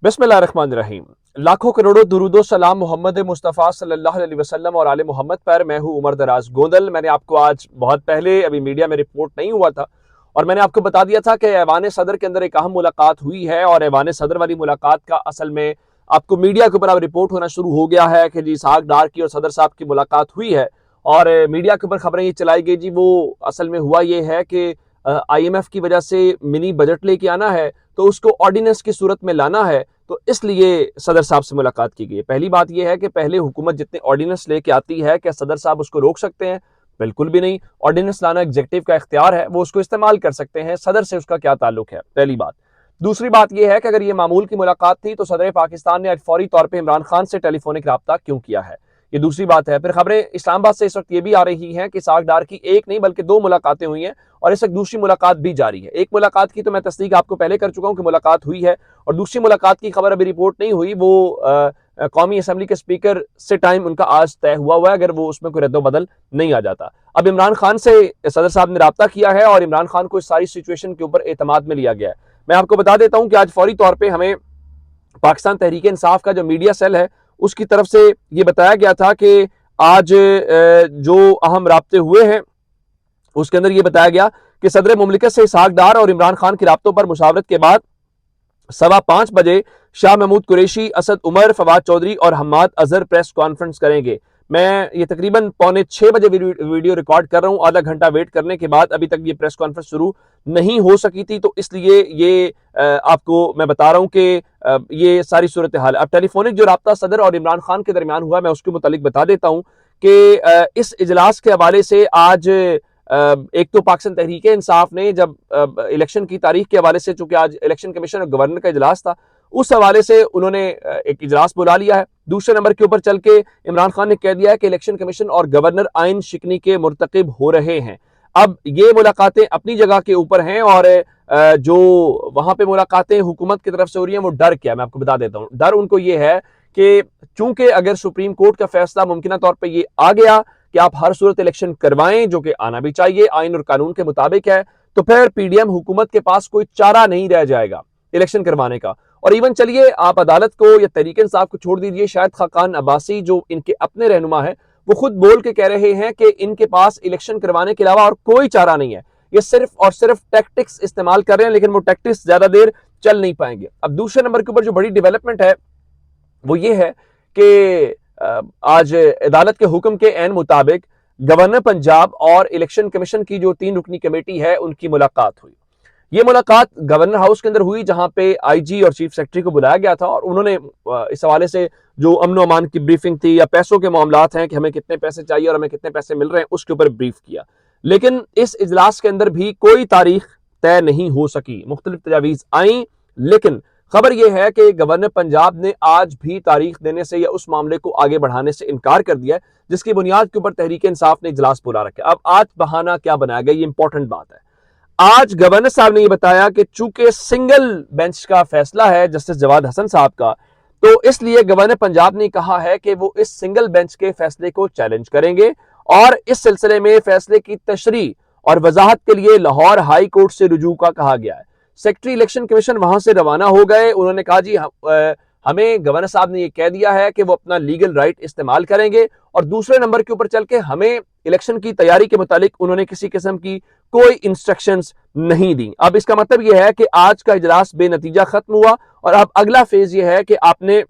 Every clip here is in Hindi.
बिस्मिल्लाहिर्रहमानिर्रहीम। लाखों करोड़ों दुरूदो सलाम मोहम्मद मुस्तफ़ा सल्लल्लाहु अलैहि वसल्लम और आले मोहम्मद पर। मैं हूँ उमर दराज गोंदल। मैंने आपको आज बहुत पहले, अभी मीडिया में रिपोर्ट नहीं हुआ था, और मैंने आपको बता दिया था कि ऐवान सदर के अंदर एक अहम मुलाकात हुई है, और ऐवान सदर वाली मुलाकात का असल में आपको मीडिया के ऊपर अब रिपोर्ट होना शुरू हो गया है कि जी इसहाक डार की और सदर साहब की मुलाकात हुई है। और मीडिया के ऊपर खबरें ये चलाई गई जी, वो असल में हुआ ये है कि IMF की वजह से मिनी बजट लेके आना है, तो उसको ऑर्डिनेंस की सूरत में लाना है, तो इसलिए सदर साहब से मुलाकात की गई है। पहली बात यह है कि पहले हुकूमत जितने ऑर्डिनेंस लेके आती है, क्या सदर साहब उसको रोक सकते हैं? बिल्कुल भी नहीं। ऑर्डिनेंस लाना एग्जीक्यूटिव का इख्तियार है, वो उसको इस्तेमाल कर सकते हैं। सदर से उसका क्या ताल्लुक है? पहली बात। दूसरी बात यह है कि अगर ये मामूल की मुलाकात थी, तो सदर पाकिस्तान ने आज फौरी तौर पर इमरान खान से टेलीफोनिक रब्ता क्यों किया है? ये दूसरी बात है। फिर खबरें इस्लामाबाद से इस वक्त ये भी आ रही हैं कि इसहाक डार की एक नहीं बल्कि दो मुलाकातें हुई हैं, और इस वक्त दूसरी मुलाकात भी जारी है। एक मुलाकात की तो मैं तस्दीक आपको पहले कर चुका हूं कि मुलाकात हुई है, और दूसरी मुलाकात की खबर अभी रिपोर्ट नहीं हुई। वो कौमी असम्बली के स्पीकर से टाइम उनका आज तय हुआ है, अगर वो उसमें कोई रद्दोबदल नहीं आ जाता। अब इमरान खान से सदर साहब ने रब्ता किया है, और इमरान खान को इस सारी सिचुएशन के ऊपर एतमाद में लिया गया है। मैं आपको बता देता हूं कि आज फौरी तौर पर हमें पाकिस्तान तहरीक इंसाफ का जो मीडिया सेल है, उसकी तरफ से ये बताया गया था कि आज जो अहम राब्ते हुए हैं, उसके अंदर यह बताया गया कि सदर मुमलिकत से इसहाक डार और इमरान खान के राब्तों पर मुशावरत के बाद 5:15 शाह महमूद कुरैशी, असद उमर, फवाद चौधरी और हम्माद अजहर प्रेस कॉन्फ्रेंस करेंगे। मैं ये तकरीबन 5:45 वीडियो रिकॉर्ड कर रहा हूं। आधा घंटा वेट करने के बाद अभी तक ये प्रेस कॉन्फ्रेंस शुरू नहीं हो सकी थी, तो इसलिए ये आपको मैं बता रहा हूं कि ये सारी सूरत हाल। अब टेलीफोनिक जो रब्ता सदर और इमरान खान के दरमियान हुआ, मैं उसके मुतालिक बता देता हूं कि इस इजलास के हवाले से आज एक तो पाकिस्तान तहरीक इंसाफ ने जब इलेक्शन की तारीख के हवाले से, चूंकि आज इलेक्शन कमीशन और गवर्नर का इजलास था, उस हवाले से उन्होंने एक इजलास बुला लिया है। दूसरे नंबर के ऊपर चल के इमरान खान ने कह दिया है कि इलेक्शन कमीशन और गवर्नर आइन शिकनी के मुर्तकिब हो रहे हैं। अब ये मुलाकातें अपनी जगह के ऊपर हैं, और जो वहां पे मुलाकातें हुकूमत की तरफ से हो रही हैं, वो डर क्या है मैं आपको बता देता हूं। डर उनको ये है कि चूंकि अगर सुप्रीम कोर्ट का फैसला मुमकिन तौर पर ये आ गया कि आप हर सूरत इलेक्शन करवाएं, जो कि आना भी चाहिए, आइन और कानून के मुताबिक है, तो फिर PDM हुकूमत के पास कोई चारा नहीं रह जाएगा इलेक्शन करवाने का। और इवन चलिए आप अदालत को या तहरीक इंसाफ को छोड़ दीजिए, शायद खाकान अब्बासी जो इनके अपने रहनुमा है, वो खुद बोल के कह रहे हैं कि इनके पास इलेक्शन करवाने के अलावा और कोई चारा नहीं है। ये सिर्फ और सिर्फ टैक्टिक्स इस्तेमाल कर रहे हैं, लेकिन वो टैक्टिक्स ज्यादा देर चल नहीं पाएंगे। अब दूसरे नंबर के ऊपर जो बड़ी डेवलपमेंट है वो ये है कि आज अदालत के हुक्म के एन मुताबिक गवर्नर पंजाब और इलेक्शन कमीशन की जो 3 रुकनी कमेटी है, उनकी मुलाकात हुई। ये मुलाकात गवर्नर हाउस के अंदर हुई, जहां पे IG और चीफ सेक्रेटरी को बुलाया गया था, और उन्होंने इस हवाले से जो अमन अमान की ब्रीफिंग थी, या पैसों के मामलात हैं कि हमें कितने पैसे चाहिए और हमें कितने पैसे मिल रहे हैं, उसके ऊपर ब्रीफ किया। लेकिन इस इजलास के अंदर भी कोई तारीख तय नहीं हो सकी। मुख्तलिफ तजावीज आई, लेकिन खबर यह है कि गवर्नर पंजाब ने आज भी तारीख देने से या उस मामले को आगे बढ़ाने से इनकार कर दिया है, जिसकी बुनियाद के ऊपर तहरीक इंसाफ ने इजलास बुला रखा। अब आज बहाना क्या बनाया गया, ये इंपॉर्टेंट बात है। आज गवर्नर साहब ने यह बताया कि चूंकि सिंगल बेंच का फैसला है जस्टिस जवाद हसन साहब का, तो इसलिए गवर्नर पंजाब ने कहा है कि वो इस सिंगल बेंच के फैसले को चैलेंज करेंगे, और इस सिलसिले में फैसले की तशरीह और वजाहत के लिए लाहौर हाई कोर्ट से रुजू का कहा गया है। सेक्रेटरी इलेक्शन कमीशन वहां से रवाना हो गए। उन्होंने कहा जी हमें गवर्नर साहब ने यह कह दिया है कि वो अपना लीगल राइट इस्तेमाल करेंगे, और दूसरे नंबर के ऊपर चल के हमें इलेक्शन की तैयारी के मुतालिक उन्होंने किसी किस्म की कोई इंस्ट्रक्शंस नहीं दी। अब इसका मतलब यह है कि आज का इजलास बेनतीजा खत्म हुआ, और अब अगला फेज यह है कि आपने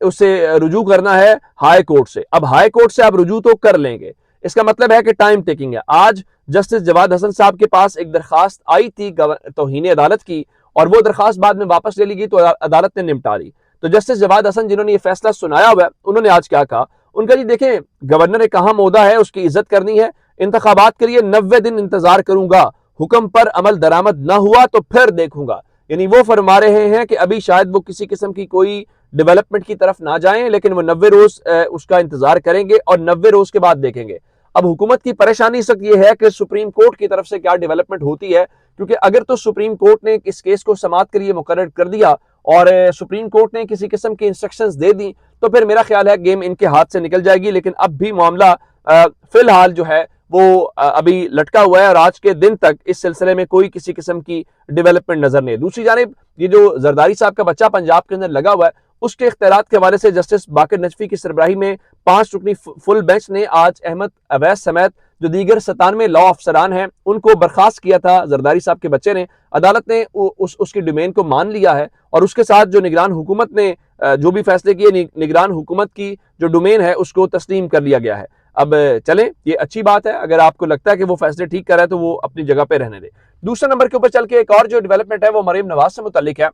उसे रुजू करना है हाई कोर्ट से। अब हाई कोर्ट से आप रुजू तो कर लेंगे, इसका मतलब है कि टाइम टेकिंग है। आज जस्टिस जवाद हसन साहब के पास एक दरखास्त आई थी तौहीन अदालत की, और वो दरखास्त बाद में वापस ले ली गई, तो अदालत ने निपटा ली। तो जस्टिस जवाद हसन जिन्होंने ये फैसला सुनाया हुआ है, उन्होंने आज क्या कहा? उनका जी देखें, गवर्नर एक अहम ओहदा है, उसकी इज्जत करनी है। इंतखाबात के लिए 90 दिन इंतजार करूंगा, हुक्म पर अमल दरामद न हुआ तो फिर देखूंगा। यानी वो फरमा रहे हैं कि अभी शायद वो किसी किस्म की कोई डेवलपमेंट की तरफ ना जाएं, लेकिन वो 90 रोज उसका इंतजार करेंगे, और 90 रोज के बाद देखेंगे। अब हुकूमत की परेशानी इस वक्त यह है कि सुप्रीम कोर्ट की तरफ से क्या डेवलपमेंट होती है, क्योंकि अगर तो सुप्रीम कोर्ट ने इस केस को समाअत के लिए मुकर्रर कर दिया, और सुप्रीम कोर्ट ने किसी किस्म की इंस्ट्रक्शंस दे दी, तो फिर मेरा ख्याल है गेम इनके हाथ से निकल जाएगी। लेकिन अब भी मामला फिलहाल जो है वो अभी लटका हुआ है और आज के दिन तक इस सिलसिले में कोई किसी किस्म की डेवलपमेंट नजर नहीं है। दूसरी जानिब ये जो जरदारी साहब का बच्चा पंजाब के अंदर लगा हुआ है, उसके इख्तियारात के हवाले से जस्टिस बाकिर नजफी की सरबराही में 5 रुकनी फुल बेंच ने आज अहमद अवैस समेत जो दीगर 97 लॉ अफसरान हैं उनको बर्खास्त किया था। जरदारी साहब के बच्चे ने, अदालत ने उसकी डोमेन को मान लिया है और उसके साथ जो निगरान हुकूमत ने जो भी फैसले किए, निगरान हुकूमत की जो डोमेन है उसको तस्लीम कर लिया गया है। अब चलें, ये अच्छी बात है। अगर आपको लगता है कि वो फैसले ठीक कर रहा है तो वो अपनी जगह पे रहने दे। दूसरे नंबर के ऊपर चल के एक और जो डेवलपमेंट है वो मरीम नवाज से मुतालिक है।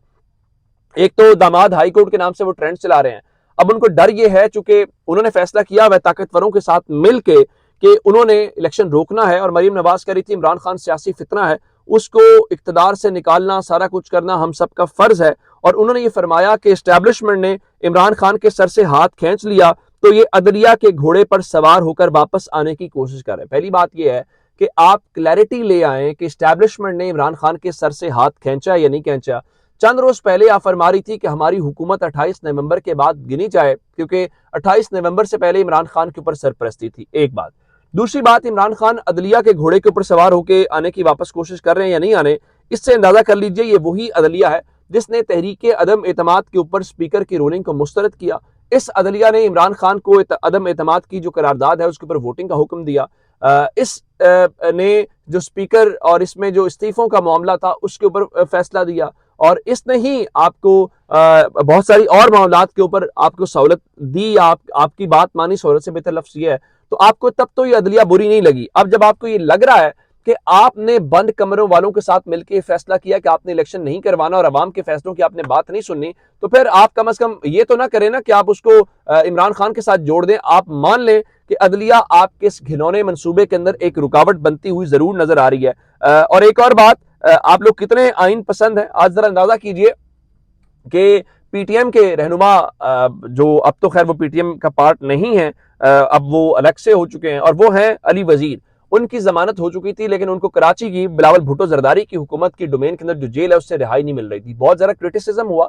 एक तो दामाद हाई कोर्ट के नाम से वो ट्रेंड चला रहे हैं। अब उनको डर ये है, चूंकि उन्होंने फैसला किया वह ताकतवरों के साथ मिलकर कि उन्होंने इलेक्शन रोकना है और मरीम नवाज कह रही थी इमरान खान सियासी फितना है, उसको इक्तदार से निकालना, सारा कुछ करना हम सबका फर्ज है। और उन्होंने ये फरमाया कि एस्टैब्लिशमेंट ने इमरान खान के सर से हाथ खींच लिया तो ये अदलिया के घोड़े पर सवार होकर वापस आने की कोशिश कर रहे हैं। पहली बात यह है कि आप क्लैरिटी ले आए कि एस्टैब्लिशमेंट ने इमरान खान के सर से हाथ खींचा या नहीं खींचा। चंद रोज पहले आप फरमा रही थी कि हमारी हुकूमत 28 नवंबर के बाद गिनी जाए, क्योंकि 28 नवंबर से पहले इमरान खान के ऊपर सरपरस्ती थी। एक बात। दूसरी बात, इमरान खान अदलिया के घोड़े के ऊपर सवार होकर आने की वापस कोशिश कर रहे हैं या नहीं आने, इससे अंदाजा कर लीजिए ये वही अदलिया है जिसने तहरीक अदम एतमाद के ऊपर स्पीकर की रूलिंग को मुस्तरद किया। इस अदलिया ने इमरान खान को अदम एतमाद की जो करारदाद है उसके ऊपर वोटिंग का हुक्म दिया। इस ने जो स्पीकर और इसमें जो इस्तीफों का मामला था उसके ऊपर फैसला दिया और इसने ही आपको बहुत सारी और मामलात के ऊपर आपको सहूलत दी। आपकी बात मानी, सहूलत से बेहतर लफ्ज़ ये है। तो आपको तब तो ये अदलिया बुरी नहीं लगी। अब जब आपको ये लग रहा है कि आपने बंद कमरों वालों के साथ मिलकर फैसला किया कि आपने इलेक्शन नहीं करवाना और अवाम के फैसलों की आपने बात नहीं सुननी, तो फिर आप कम से कम ये तो ना करें ना कि आप उसको इमरान खान के साथ जोड़ दें। आप मान लें कि अदलिया आपके इस घिनौने मंसूबे के अंदर एक रुकावट बनती हुई जरूर नजर आ रही है। और एक और बात, आप लोग कितने आइन पसंद हैं, आज जरा अंदाजा कीजिए कि पीटीएम के रहनुमा, जो अब तो खैर वो पीटीएम का पार्ट नहीं है, अब वो अलग से हो चुके हैं, और वो हैं अली वजीर। उनकी जमानत हो चुकी थी लेकिन उनको कराची की बिलावल भुट्टो जरदारी की हुकूमत की डोमेन के अंदर जो जेल है उससे रिहाई नहीं मिल रही थी। बहुत ज्यादा क्रिटिसिज्म हुआ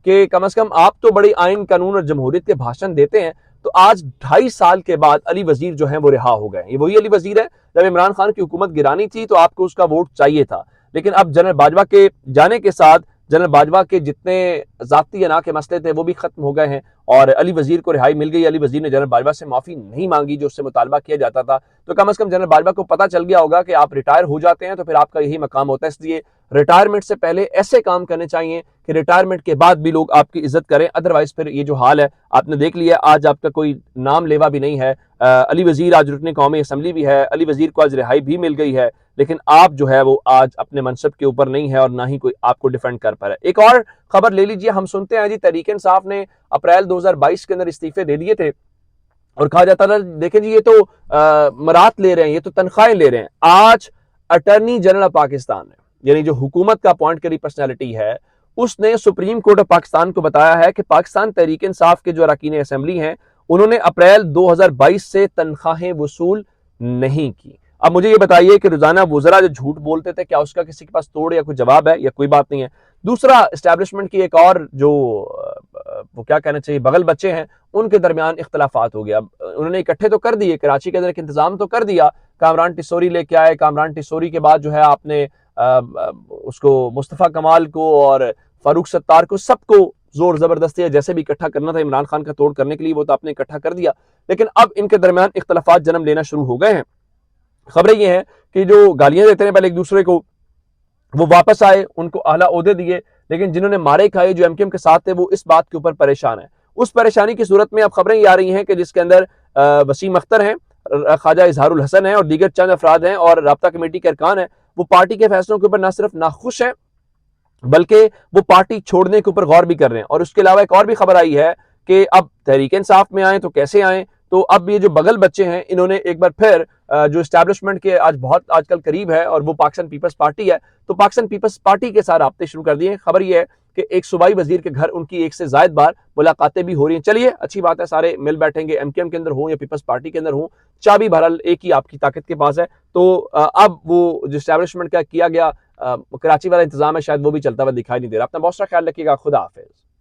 कि कम से कम आप तो बड़ी आइन कानून और जमहूरियत के भाषण देते हैं, तो आज 2.5 साल के बाद अली वजीर जो है वो रिहा हो गए। ये वही अली वजीर है, जब इमरान खान की हुकूमत गिरानी थी तो आपको उसका वोट चाहिए था, लेकिन अब जनरल बाजवा के जाने के साथ जनरल बाजवा के जितने जाती अना के मसले थे वो भी खत्म हो गए हैं और अली वजीर को रिहाई मिल गई। अली वजीर ने जनरल बाजवा से माफी नहीं मांगी जो उससे मुतालबा किया जाता था। तो कम से कम जनरल बाजवा को पता चल गया होगा कि आप रिटायर हो जाते हैं तो फिर आपका यही मकाम होता है, इसलिए रिटायरमेंट से पहले ऐसे काम करने चाहिए कि रिटायरमेंट के बाद भी लोग आपकी इज्जत करें। अदरवाइज फिर ये जो हाल है आपने देख लिया, आज आपका कोई नाम लेवा भी नहीं है। अली वजीर आज रुकने कौमी असम्बली भी है, अली वजीर को आज रिहाई भी मिल गई है, लेकिन आप जो है वो आज अपने मनसब के ऊपर नहीं है और ना ही कोई आपको डिफेंड कर पा रहा है। एक और खबर ले लीजिए, हम सुनते हैं जी तहरीक इंसाफ ने अप्रैल 2022 के अंदर इस्तीफे दे दिए थे और कहा जाता था देखें जी ये तो मरात ले रहे हैं, ये तो तनख्वाहें ले रहे हैं। आज अटर्नी जनरल पाकिस्तान ने, यानी जो हुकूमत का अपॉइंट करी पर्सनैलिटी है, उसने सुप्रीम कोर्ट ऑफ पाकिस्तान को बताया है कि पाकिस्तान तहरीक इंसाफ के जो अरकान असेंबली हैं उन्होंने अप्रैल 2022 से तनख्वाहें वसूल नहीं की। अब मुझे ये बताइए कि रोजाना वुज़रा जो झूठ बोलते थे, क्या उसका किसी के पास तोड़ या कोई जवाब है या कोई बात नहीं है। दूसरा, एस्टैब्लिशमेंट की एक और जो वो क्या कहना चाहिए बगल बच्चे हैं, उनके दरमियान इख्तलाफात हो गया। उन्होंने इकट्ठे तो कर दिए, कराची के अंदर एक इंतजाम तो कर दिया, कामरान टिसोरी लेके आए। कामरान टिसोरी के बाद जो है आपने उसको मुस्तफ़ा कमाल को और फारूक सत्तार को, सबको जोर जबरदस्ती जैसे भी इकट्ठा करना था इमरान खान का तोड़ करने के लिए, वो तो आपने इकट्ठा कर दिया, लेकिन अब इनके दरमियान इख्तलाफात जन्म लेना शुरू हो गए हैं। खबरें ये हैं कि जो गालियां देते हैं पहले एक दूसरे को, वो वापस आए, उनको आला ओहदे दिए, लेकिन जिन्होंने मारे खाए जो एमकेएम के साथ थे वो इस बात के ऊपर परेशान है। उस परेशानी की सूरत में अब खबरें ये आ रही हैं कि जिसके अंदर वसीम अख्तर हैं, ख्वाजा इजहारुल हसन है और दीगर चंद अफराद हैं और राब्ता कमेटी के अरकान हैं, वो पार्टी के फैसलों के ऊपर न सिर्फ नाखुश हैं बल्कि वो पार्टी छोड़ने के ऊपर गौर भी कर रहे हैं। और उसके अलावा एक और भी खबर आई है कि अब तहरीक इंसाफ में आए तो कैसे आए, तो अब ये जो बगल बच्चे हैं इन्होंने एक बार फिर जो एस्टैब्लिशमेंट के आज बहुत आजकल करीब है और वो पाकिस्तान पीपल्स पार्टी है, तो पाकिस्तान पीपल्स पार्टी के साथ राब्ते शुरू कर दिए। खबर ये है कि एक सूबाई वजीर के घर उनकी एक से ज्यादा बार मुलाकातें भी हो रही हैं। चलिए अच्छी बात है, सारे मिल बैठेंगे, एमकेएम के अंदर हो या पीपल्स पार्टी के अंदर हो, चाबी बहरहाल एक ही आपकी ताकत के पास है। तो अब वो जो एस्टैब्लिशमेंट का किया गया कराची वाला इंतजाम है शायद वो भी चलता हुआ दिखाई नहीं दे रहा। अपना बहुत सारा ख्याल रखिएगा, खुदा हाफिज।